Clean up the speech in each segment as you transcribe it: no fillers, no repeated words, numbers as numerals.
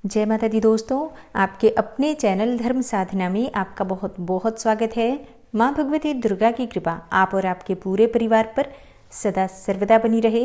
जय माता दी दोस्तों, आपके अपने चैनल धर्म साधना में आपका बहुत बहुत स्वागत है। माँ भगवती दुर्गा की कृपा आप और आपके पूरे परिवार पर सदा सर्वदा बनी रहे।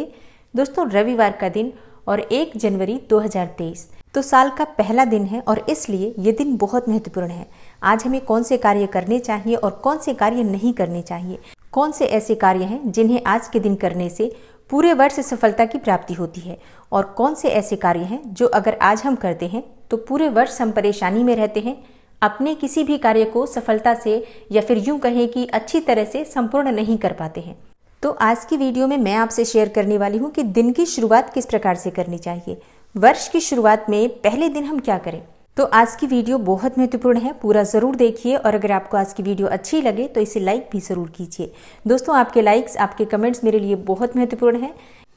दोस्तों, रविवार का दिन और 1 जनवरी 2023 तो साल का पहला दिन है और इसलिए ये दिन बहुत महत्वपूर्ण है। आज हमें कौन से कार्य करने चाहिए और कौन से कार्य नहीं करने चाहिए, कौन से ऐसे कार्य हैं जिन्हें आज के दिन करने से पूरे वर्ष सफलता की प्राप्ति होती है और कौन से ऐसे कार्य हैं जो अगर आज हम करते हैं तो पूरे वर्ष हम परेशानी में रहते हैं, अपने किसी भी कार्य को सफलता से या फिर यूं कहें कि अच्छी तरह से संपूर्ण नहीं कर पाते हैं। तो आज की वीडियो में मैं आपसे शेयर करने वाली हूं कि दिन की शुरुआत किस प्रकार से करनी चाहिए, वर्ष की शुरुआत में पहले दिन हम क्या करें। तो आज की वीडियो बहुत महत्वपूर्ण है, पूरा ज़रूर देखिए और अगर आपको आज की वीडियो अच्छी लगे तो इसे लाइक भी ज़रूर कीजिए। दोस्तों, आपके लाइक्स, आपके कमेंट्स मेरे लिए बहुत महत्वपूर्ण है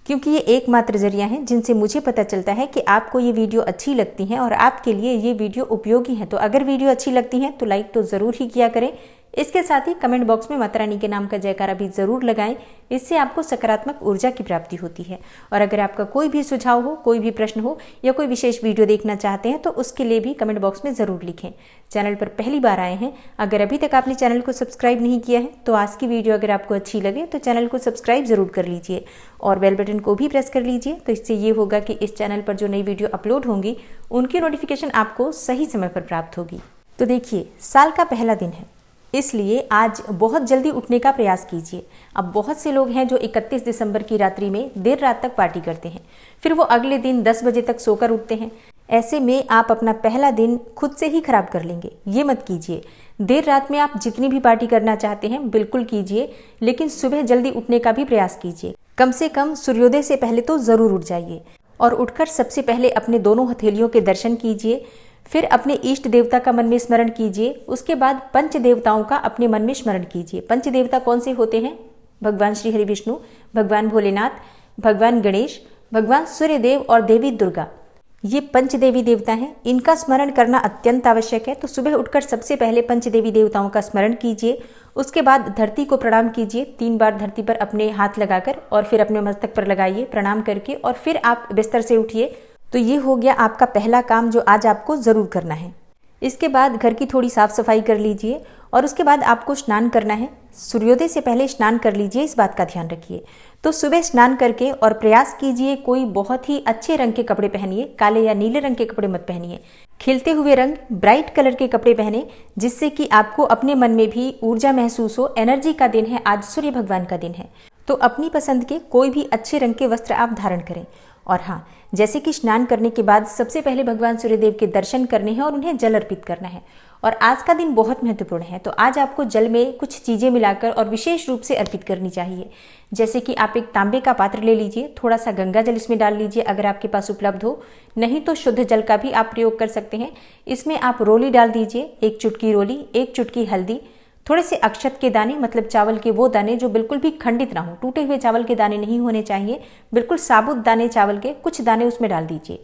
क्योंकि ये एकमात्र जरिया है जिनसे मुझे पता चलता है कि आपको ये वीडियो अच्छी लगती है और आपके लिए ये वीडियो उपयोगी है। तो अगर वीडियो अच्छी लगती है तो लाइक तो ज़रूर ही किया करें। इसके साथ ही कमेंट बॉक्स में माता रानी के नाम का जयकारा भी ज़रूर लगाएं, इससे आपको सकारात्मक ऊर्जा की प्राप्ति होती है। और अगर आपका कोई भी सुझाव हो, कोई भी प्रश्न हो या कोई विशेष वीडियो देखना चाहते हैं तो उसके लिए भी कमेंट बॉक्स में ज़रूर लिखें। चैनल पर पहली बार आए हैं, अगर अभी तक आपने चैनल को सब्सक्राइब नहीं किया है तो आज की वीडियो अगर आपको अच्छी लगे तो चैनल को सब्सक्राइब ज़रूर कर लीजिए और बेल बटन को भी प्रेस कर लीजिए। तो इससे ये होगा कि इस चैनल पर जो नई वीडियो अपलोड होंगी उनकी नोटिफिकेशन आपको सही समय पर प्राप्त होगी। तो देखिए, साल का पहला दिन है, इसलिए आज बहुत जल्दी उठने का प्रयास कीजिए। अब बहुत से लोग हैं जो 31 दिसंबर की रात्रि में देर रात तक पार्टी करते हैं, फिर वो अगले दिन 10 बजे तक सोकर उठते हैं। ऐसे में आप अपना पहला दिन खुद से ही खराब कर लेंगे। ये मत कीजिए। देर रात में आप जितनी भी पार्टी करना चाहते हैं बिल्कुल कीजिए, लेकिन सुबह जल्दी उठने का भी प्रयास कीजिए। कम से कम सूर्योदय से पहले तो ज़रूर उठ जाइए और उठकर सबसे पहले अपने दोनों हथेलियों के दर्शन कीजिए, फिर अपने इष्ट देवता का मन में स्मरण कीजिए। उसके बाद पंच देवताओं का अपने मन में स्मरण कीजिए। पंच देवता कौन से होते हैं? भगवान श्री हरि विष्णु, भगवान भोलेनाथ, भगवान गणेश, भगवान सूर्यदेव और देवी दुर्गा। ये पंच देवी देवता हैं, इनका स्मरण करना अत्यंत आवश्यक है। तो सुबह उठकर सबसे पहले पंच देवी देवताओं का स्मरण कीजिए। उसके बाद धरती को प्रणाम कीजिए, 3 बार धरती पर अपने हाथ लगाकर और फिर अपने मस्तक पर लगाइए प्रणाम करके, और फिर आप बिस्तर से उठिए। तो ये हो गया आपका पहला काम जो आज आपको ज़रूर करना है। इसके बाद घर की थोड़ी साफ सफाई कर लीजिए और उसके बाद आपको स्नान करना है। सूर्योदय से पहले स्नान कर लीजिए, इस बात का ध्यान रखिए। तो सुबह स्नान करके और प्रयास कीजिए कोई बहुत ही अच्छे रंग के कपड़े पहनिए, काले या नीले रंग के कपड़े मत पहनिए। खिलते हुए रंग, ब्राइट कलर के कपड़े पहने, जिससे कि आपको अपने मन में भी ऊर्जा महसूस हो। एनर्जी का दिन है, आज सूर्य भगवान का दिन है, तो अपनी पसंद के कोई भी अच्छे रंग के वस्त्र आप धारण करें। और हाँ, जैसे कि स्नान करने के बाद सबसे पहले भगवान सूर्यदेव के दर्शन करने हैं और उन्हें जल अर्पित करना है। और आज का दिन बहुत महत्वपूर्ण है, तो आज आपको जल में कुछ चीज़ें मिलाकर और विशेष रूप से अर्पित करनी चाहिए। जैसे कि आप एक तांबे का पात्र ले लीजिए, थोड़ा सा गंगा जल इसमें डाल लीजिए अगर आपके पास उपलब्ध हो, नहीं तो शुद्ध जल का भी आप प्रयोग कर सकते हैं। इसमें आप रोली डाल दीजिए, 1 चुटकी रोली, 1 चुटकी हल्दी, थोड़े से अक्षत के दाने, मतलब चावल के वो दाने जो बिल्कुल भी खंडित ना हो, टूटे हुए चावल के दाने नहीं होने चाहिए, बिल्कुल साबुत दाने चावल के कुछ दाने उसमें डाल दीजिए।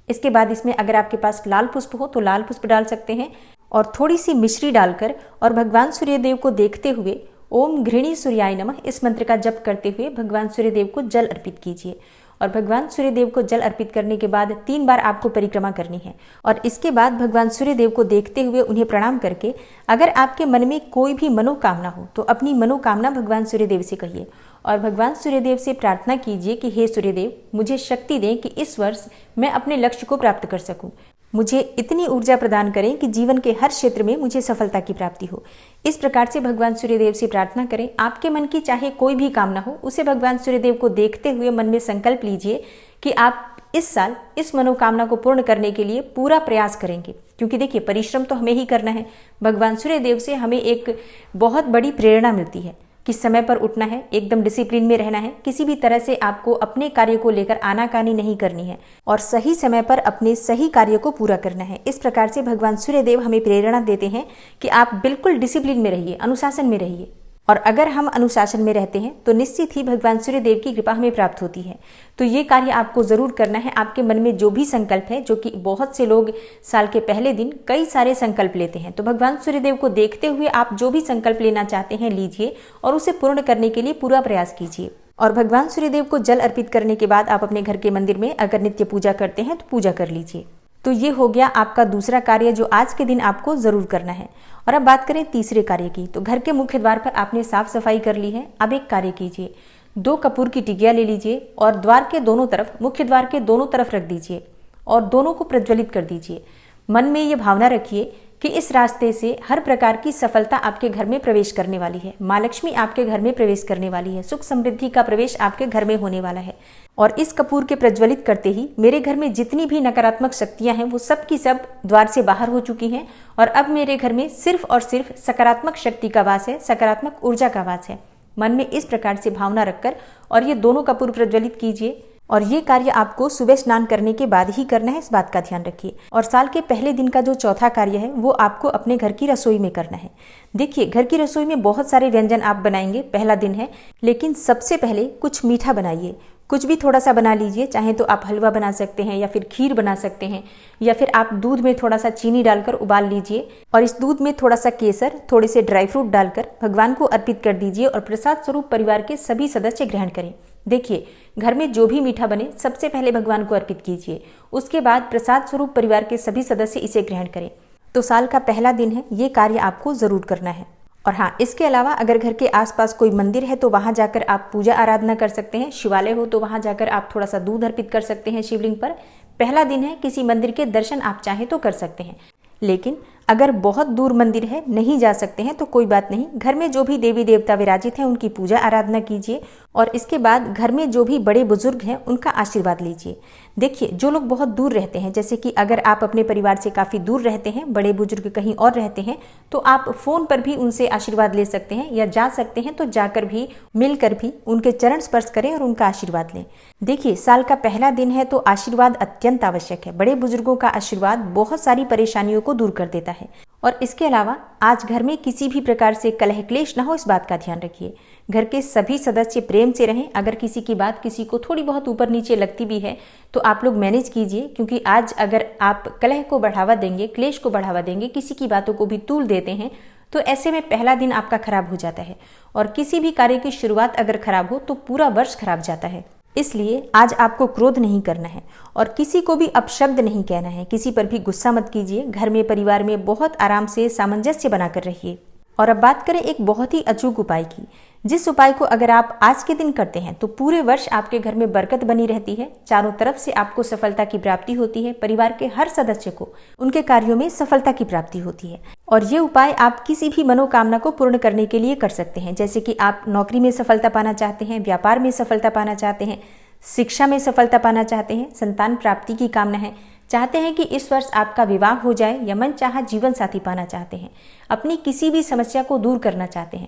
इसके बाद इसमें अगर आपके पास लाल पुष्प हो तो लाल पुष्प डाल सकते हैं और थोड़ी सी मिश्री डालकर और भगवान सूर्यदेव को देखते हुए ओम घृणी सूर्याय नमः इस मंत्र का जप करते हुए भगवान सूर्यदेव को जल अर्पित कीजिए। और भगवान सूर्यदेव को जल अर्पित करने के बाद 3 बार आपको परिक्रमा करनी है और इसके बाद भगवान सूर्यदेव को देखते हुए उन्हें प्रणाम करके अगर आपके मन में कोई भी मनोकामना हो तो अपनी मनोकामना भगवान सूर्यदेव से कहिए और भगवान सूर्यदेव से प्रार्थना कीजिए कि हे सूर्यदेव, मुझे शक्ति दें कि इस वर्ष मैं अपने लक्ष्य को प्राप्त कर सकूं। मुझे इतनी ऊर्जा प्रदान करें कि जीवन के हर क्षेत्र में मुझे सफलता की प्राप्ति हो। इस प्रकार से भगवान सूर्यदेव से प्रार्थना करें। आपके मन की चाहे कोई भी कामना हो, उसे भगवान सूर्यदेव को देखते हुए मन में संकल्प लीजिए कि आप इस साल इस मनोकामना को पूर्ण करने के लिए पूरा प्रयास करेंगे। क्योंकि देखिए, परिश्रम तो हमें ही करना है। भगवान सूर्यदेव से हमें एक बहुत बड़ी प्रेरणा मिलती है कि समय पर उठना है, एकदम डिसिप्लिन में रहना है, किसी भी तरह से आपको अपने कार्य को लेकर आनाकानी नहीं करनी है और सही समय पर अपने सही कार्य को पूरा करना है। इस प्रकार से भगवान सूर्यदेव हमें प्रेरणा देते हैं कि आप बिल्कुल डिसिप्लिन में रहिए, अनुशासन में रहिए। और अगर हम अनुशासन में रहते हैं तो निश्चित ही भगवान सूर्यदेव की कृपा हमें प्राप्त होती है। तो ये कार्य आपको ज़रूर करना है। आपके मन में जो भी संकल्प है, जो कि बहुत से लोग साल के पहले दिन कई सारे संकल्प लेते हैं, तो भगवान सूर्यदेव को देखते हुए आप जो भी संकल्प लेना चाहते हैं लीजिए और उसे पूर्ण करने के लिए पूरा प्रयास कीजिए। और भगवान सूर्यदेव को जल अर्पित करने के बाद आप अपने घर के मंदिर में अगर नित्य पूजा करते हैं तो पूजा कर लीजिए। तो ये हो गया आपका दूसरा कार्य जो आज के दिन आपको जरूर करना है। और अब बात करें तीसरे कार्य की, तो घर के मुख्य द्वार पर आपने साफ सफाई कर ली है। अब एक कार्य कीजिए, 2 कपूर की टिकिया ले लीजिए और द्वार के दोनों तरफ, मुख्य द्वार के दोनों तरफ रख दीजिए और दोनों को प्रज्वलित कर दीजिए। मन में ये भावना रखिए कि इस रास्ते से हर प्रकार की सफलता आपके घर में प्रवेश करने वाली है, माँ लक्ष्मी आपके घर में प्रवेश करने वाली है, सुख समृद्धि का प्रवेश आपके घर में होने वाला है। और इस कपूर के प्रज्वलित करते ही मेरे घर में जितनी भी नकारात्मक शक्तियां हैं वो सब की सब द्वार से बाहर हो चुकी हैं और अब मेरे घर में सिर्फ और सिर्फ सकारात्मक शक्ति का वास है, सकारात्मक ऊर्जा का वास है। मन में इस प्रकार से भावना रखकर और ये दोनों कपूर प्रज्वलित कीजिए। और ये कार्य आपको सुबह स्नान करने के बाद ही करना है, इस बात का ध्यान रखिए। और साल के पहले दिन का जो चौथा कार्य है वो आपको अपने घर की रसोई में करना है। देखिए, घर की रसोई में बहुत सारे व्यंजन आप बनाएंगे, पहला दिन है, लेकिन सबसे पहले कुछ मीठा बनाइए। कुछ भी थोड़ा सा बना लीजिए, चाहे तो आप हलवा बना सकते हैं या फिर खीर बना सकते हैं, या फिर आप दूध में थोड़ा सा चीनी डालकर उबाल लीजिए और इस दूध में थोड़ा सा केसर, थोड़े से ड्राई फ्रूट डालकर भगवान को अर्पित कर दीजिए और प्रसाद स्वरूप परिवार के सभी सदस्य ग्रहण करें। देखिए, घर में जो भी मीठा बने सबसे पहले भगवान को अर्पित कीजिए, उसके बाद प्रसाद स्वरूप परिवार के सभी सदस्य इसे ग्रहण करें। तो साल का पहला दिन है, ये कार्य आपको जरूर करना है। और हाँ, इसके अलावा अगर घर के आसपास कोई मंदिर है तो वहां जाकर आप पूजा आराधना कर सकते हैं। शिवालय हो तो वहां जाकर आप थोड़ा सा दूध अर्पित कर सकते हैं शिवलिंग पर। पहला दिन है, किसी मंदिर के दर्शन आप चाहें तो कर सकते हैं। लेकिन अगर बहुत दूर मंदिर है, नहीं जा सकते हैं तो कोई बात नहीं, घर में जो भी देवी देवता विराजित हैं उनकी पूजा आराधना कीजिए और इसके बाद घर में जो भी बड़े बुजुर्ग हैं उनका आशीर्वाद लीजिए। देखिए, जो लोग बहुत दूर रहते हैं, जैसे कि अगर आप अपने परिवार से काफ़ी दूर रहते हैं, बड़े बुजुर्ग कहीं और रहते हैं, तो आप फ़ोन पर भी उनसे आशीर्वाद ले सकते हैं या जा सकते हैं तो जाकर भी, मिलकर भी उनके चरण स्पर्श करें और उनका आशीर्वाद लें। देखिए, साल का पहला दिन है तो आशीर्वाद अत्यंत आवश्यक है। बड़े बुजुर्गों का आशीर्वाद बहुत सारी परेशानियों को दूर कर देता है। और इसके अलावा आज घर में किसी भी प्रकार से कलह क्लेश ना हो, इस बात का ध्यान रखिए। घर के सभी सदस्य प्रेम से रहें। अगर किसी की बात किसी को थोड़ी बहुत ऊपर नीचे लगती भी है तो आप लोग मैनेज कीजिए, क्योंकि आज अगर आप कलह को बढ़ावा देंगे, क्लेश को बढ़ावा देंगे, किसी की बातों को भी तूल देते हैं, तो ऐसे में पहला दिन आपका खराब हो जाता है। और किसी भी कार्य की शुरुआत अगर खराब हो तो पूरा वर्ष खराब जाता है। इसलिए आज आपको क्रोध नहीं करना है और किसी को भी अपशब्द नहीं कहना है, किसी पर भी गुस्सा मत कीजिए। घर में, परिवार में बहुत आराम से सामंजस्य बनाकर रहिए। और अब बात करें एक बहुत ही अचूक उपाय की, जिस उपाय को अगर आप आज के दिन करते हैं तो पूरे वर्ष आपके घर में बरकत बनी रहती है, चारों तरफ से आपको सफलता की प्राप्ति होती है, परिवार के हर सदस्य को उनके कार्यों में सफलता की प्राप्ति होती है। और ये उपाय आप किसी भी मनोकामना को पूर्ण करने के लिए कर सकते हैं, जैसे कि आप नौकरी में सफलता पाना चाहते हैं, व्यापार में सफलता पाना चाहते हैं, शिक्षा में सफलता पाना चाहते हैं, संतान प्राप्ति की कामना है, चाहते हैं कि इस वर्ष आपका विवाह हो जाए या मन चाहा जीवन साथी पाना चाहते हैं, अपनी किसी भी समस्या को दूर करना चाहते हैं,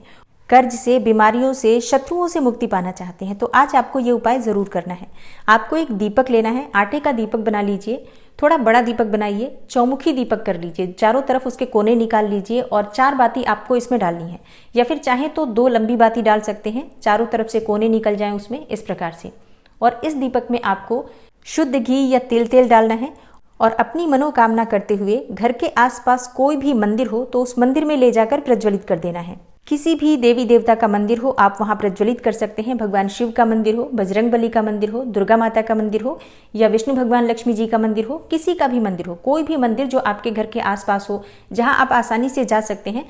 कर्ज से, बीमारियों से, शत्रुओं से मुक्ति पाना चाहते हैं, तो आज आपको ये उपाय जरूर करना है। आपको एक दीपक लेना है, आटे का दीपक बना लीजिए, थोड़ा बड़ा दीपक बनाइए, चौमुखी दीपक कर लीजिए, चारों तरफ उसके कोने निकाल लीजिए और 4 बाती आपको इसमें डालनी है, या फिर चाहे तो 2 लंबी बाती डाल सकते हैं, चारों तरफ से कोने निकल जाएं उसमें, इस प्रकार से। और इस दीपक में आपको शुद्ध घी या तेल डालना है और अपनी मनोकामना करते हुए घर के आसपास कोई भी मंदिर हो तो उस मंदिर में ले जाकर प्रज्वलित कर देना है। किसी भी देवी देवता का मंदिर हो आप वहां प्रज्वलित कर सकते हैं। भगवान शिव का मंदिर हो, बजरंगबली का मंदिर हो, दुर्गा माता का मंदिर हो या विष्णु भगवान लक्ष्मी जी का मंदिर हो, किसी का भी मंदिर हो, कोई भी मंदिर जो आपके घर के आसपास हो, जहां आप आसानी से जा सकते हैं।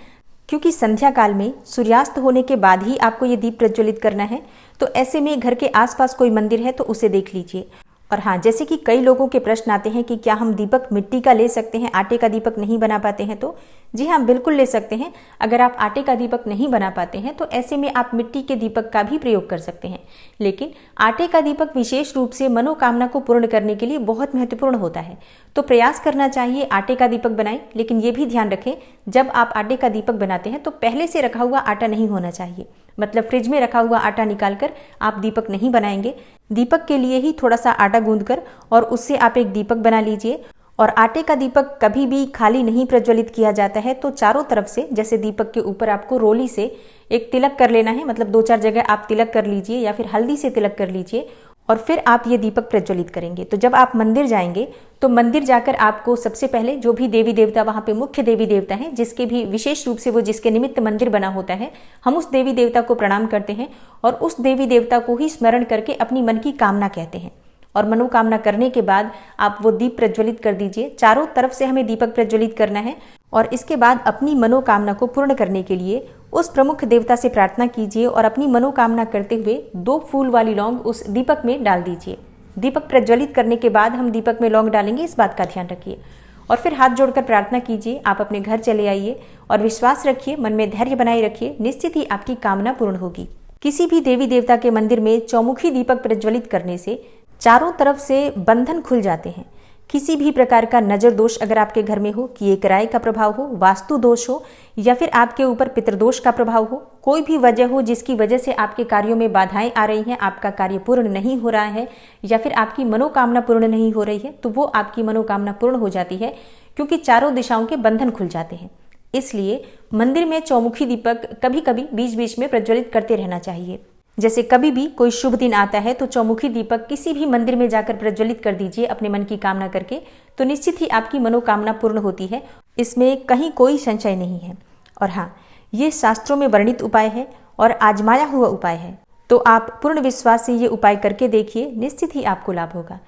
क्योंकि संध्या काल में सूर्यास्त होने के बाद ही आपको ये दीप प्रज्वलित करना है, तो ऐसे में घर के आसपास कोई मंदिर है तो उसे देख लीजिए। और हाँ, जैसे कि कई लोगों के प्रश्न आते हैं कि क्या हम दीपक मिट्टी का ले सकते हैं, आटे का दीपक नहीं बना पाते हैं, तो जी हाँ, बिल्कुल ले सकते हैं। अगर आप आटे का दीपक नहीं बना पाते हैं तो ऐसे में आप मिट्टी के दीपक का भी प्रयोग कर सकते हैं। लेकिन आटे का दीपक विशेष रूप से मनोकामना को पूर्ण करने के लिए बहुत महत्वपूर्ण होता है, तो प्रयास करना चाहिए आटे का दीपक बनाएं। लेकिन ये भी ध्यान रखें, जब आप आटे का दीपक बनाते हैं तो पहले से रखा हुआ आटा नहीं होना चाहिए, मतलब फ्रिज में रखा हुआ आटा निकालकर आप दीपक नहीं बनाएंगे। दीपक के लिए ही थोड़ा सा आटा गूंदकर और उससे आप एक दीपक बना लीजिए। और आटे का दीपक कभी भी खाली नहीं प्रज्वलित किया जाता है, तो चारों तरफ से, जैसे दीपक के ऊपर आपको रोली से एक तिलक कर लेना है, मतलब 2-4 जगह आप तिलक कर लीजिए या फिर हल्दी से तिलक कर लीजिए और फिर आप ये दीपक प्रज्वलित करेंगे। तो जब आप मंदिर जाएंगे तो मंदिर जाकर आपको सबसे पहले जो भी देवी देवता, वहाँ पे मुख्य देवी देवता हैं, जिसके भी विशेष रूप से वो जिसके निमित्त मंदिर बना होता है, हम उस देवी देवता को प्रणाम करते हैं और उस देवी देवता को ही स्मरण करके अपनी मन की कामना कहते हैं। और मनोकामना करने के बाद आप वो दीप प्रज्वलित कर दीजिए। चारों तरफ से हमें दीपक प्रज्वलित करना है और इसके बाद अपनी मनोकामना को पूर्ण करने के लिए उस प्रमुख देवता से प्रार्थना कीजिए और अपनी मनोकामना करते हुए 2 फूल वाली लौंग उस दीपक में डाल दीजिए। दीपक प्रज्वलित करने के बाद हम दीपक में लौंग डालेंगे, इस बात का ध्यान रखिए। और फिर हाथ जोड़कर प्रार्थना कीजिए, आप अपने घर चले आइए और विश्वास रखिए, मन में धैर्य बनाए रखिए, निश्चित ही आपकी कामना पूर्ण होगी। किसी भी देवी देवता के मंदिर में चौमुखी दीपक प्रज्वलित करने से चारों तरफ से बंधन खुल जाते हैं। किसी भी प्रकार का नजर दोष अगर आपके घर में हो, किए कराए का प्रभाव हो, वास्तु दोष हो या फिर आपके ऊपर पितृदोष का प्रभाव हो, कोई भी वजह हो जिसकी वजह से आपके कार्यों में बाधाएं आ रही हैं, आपका कार्य पूर्ण नहीं हो रहा है या फिर आपकी मनोकामना पूर्ण नहीं हो रही है, तो वो आपकी मनोकामना पूर्ण हो जाती है, क्योंकि चारों दिशाओं के बंधन खुल जाते हैं। इसलिए मंदिर में चौमुखी दीपक कभी कभी बीच बीच में प्रज्वलित करते रहना चाहिए। जैसे कभी भी कोई शुभ दिन आता है तो चौमुखी दीपक किसी भी मंदिर में जाकर प्रज्वलित कर दीजिए अपने मन की कामना करके, तो निश्चित ही आपकी मनोकामना पूर्ण होती है, इसमें कहीं कोई संशय नहीं है। और हाँ, ये शास्त्रों में वर्णित उपाय है और आजमाया हुआ उपाय है, तो आप पूर्ण विश्वास से ये उपाय करके देखिए, निश्चित ही आपको लाभ होगा।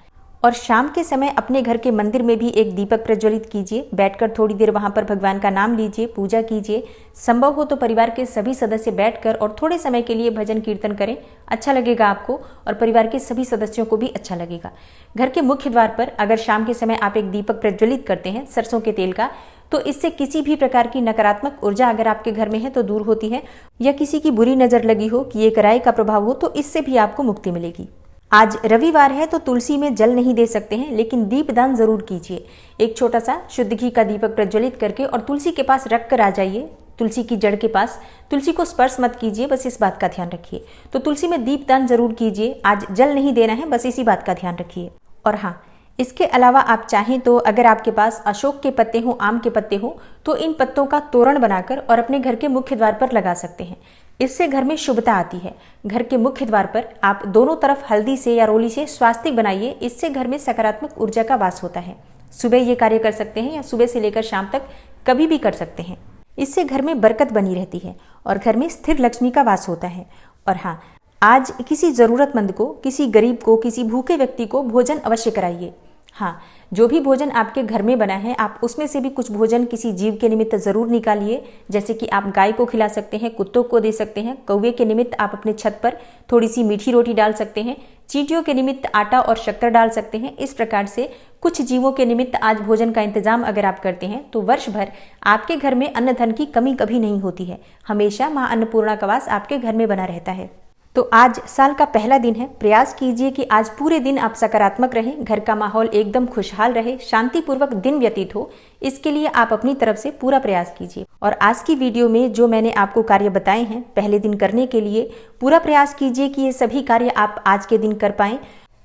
और शाम के समय अपने घर के मंदिर में भी एक दीपक प्रज्वलित कीजिए, बैठकर थोड़ी देर वहां पर भगवान का नाम लीजिए, पूजा कीजिए। संभव हो तो परिवार के सभी सदस्य बैठकर और थोड़े समय के लिए भजन कीर्तन करें, अच्छा लगेगा आपको और परिवार के सभी सदस्यों को भी अच्छा लगेगा। घर के मुख्य द्वार पर अगर शाम के समय आप एक दीपक प्रज्वलित करते हैं सरसों के तेल का, तो इससे किसी भी प्रकार की नकारात्मक ऊर्जा अगर आपके घर में है तो दूर होती है, या किसी की बुरी नजर लगी हो, किए कराए का प्रभाव हो, तो इससे भी आपको मुक्ति मिलेगी। आज रविवार है तो तुलसी में जल नहीं दे सकते हैं, लेकिन दीपदान जरूर कीजिए। एक छोटा सा शुद्ध घी का दीपक प्रज्वलित करके और तुलसी के पास रख कर आ जाइए, तुलसी की जड़ के पास। तुलसी को स्पर्श मत कीजिए, बस इस बात का ध्यान रखिए। तो तुलसी में दीपदान जरूर कीजिए, आज जल नहीं देना है, बस इसी बात का ध्यान रखिए। और हाँ, इसके अलावा आप चाहें तो अगर आपके पास अशोक के पत्ते हों, आम के पत्ते हों, तो इन पत्तों का तोरण बनाकर और अपने घर के मुख्य द्वार पर लगा सकते हैं। इससे घर में शुभता आती है। घर के मुख्य द्वार पर आप दोनों तरफ हल्दी से या रोली से स्वास्तिक बनाइए, इससे घर में सकारात्मक ऊर्जा का वास होता है। सुबह ये कार्य कर सकते हैं या सुबह से लेकर शाम तक कभी भी कर सकते हैं। इससे घर में बरकत बनी रहती है और घर में स्थिर लक्ष्मी का वास होता है। और हाँ, आज किसी जरूरतमंद को, किसी गरीब को, किसी भूखे व्यक्ति को भोजन अवश्य कराइए। हाँ, जो भी भोजन आपके घर में बना है आप उसमें से भी कुछ भोजन किसी जीव के निमित्त जरूर निकालिए। जैसे कि आप गाय को खिला सकते हैं, कुत्तों को दे सकते हैं, कौवे के निमित्त आप अपने छत पर थोड़ी सी मीठी रोटी डाल सकते हैं, चींटियों के निमित्त आटा और शक्कर डाल सकते हैं। इस प्रकार से कुछ जीवों के निमित्त आज भोजन का इंतजाम अगर आप करते हैं तो वर्ष भर आपके घर में अन्न धन की कमी कभी नहीं होती है। हमेशा मां अन्नपूर्णा का वास आपके घर में बना रहता है। तो आज साल का पहला दिन है, प्रयास कीजिए कि आज पूरे दिन आप सकारात्मक रहें, घर का माहौल एकदम खुशहाल रहे, शांतिपूर्वक दिन व्यतीत हो। इसके लिए आप अपनी तरफ से पूरा प्रयास कीजिए। और आज की वीडियो में जो मैंने आपको कार्य बताए हैं पहले दिन करने के लिए, पूरा प्रयास कीजिए कि ये सभी कार्य आप आज के दिन कर पाएं,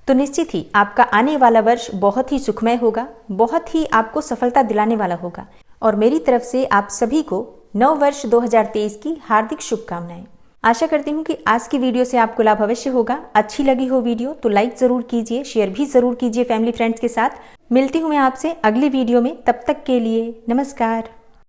तो निश्चित ही आपका आने वाला वर्ष बहुत ही सुखमय होगा, बहुत ही आपको सफलता दिलाने वाला होगा। और मेरी तरफ से आप सभी को नव वर्ष 2023 की हार्दिक शुभकामनाएं। आशा करती हूँ कि आज की वीडियो से आपको लाभ अवश्य होगा। अच्छी लगी हो वीडियो तो लाइक जरूर कीजिए, शेयर भी जरूर कीजिए फैमिली फ्रेंड्स के साथ। मिलती हूँ मैं आपसे अगली वीडियो में, तब तक के लिए नमस्कार।